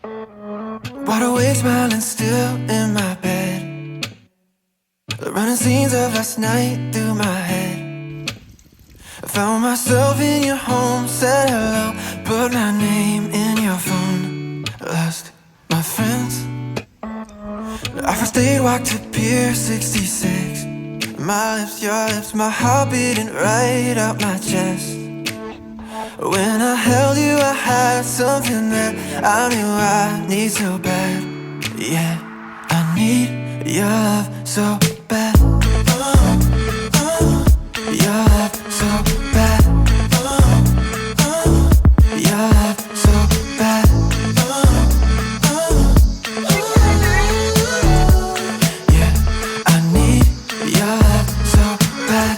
Wide awake, smiling still in my bed. Running scenes of last night through my head. I found myself in your home, said hello, put my name in your phone. Lost my friends. I first stayed, walked to Pier 66. My lips, your lips, my heart beating right out my chest. When I held you, I had something that I knew I need so bad. Yeah, I need your love so bad. Your love so bad. Your love so bad. Yeah, I need your love so bad.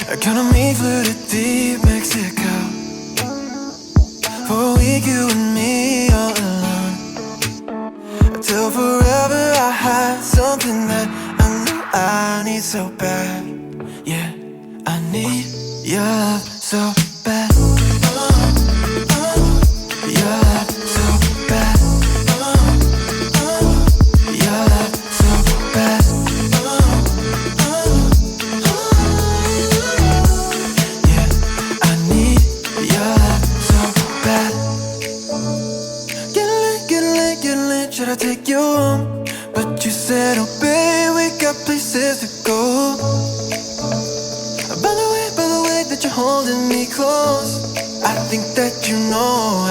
Economy flew to deep Mexico. For a week you and me all alone. Till forever I had something that I knew I need so bad. Yeah, I need your love so bad. Your love so bad. Your love so bad. Yeah, I need your love so bad. Get lit, should I take you home? But you said, oh babe, we got places to go. By the way that you're holding me close, I think that you know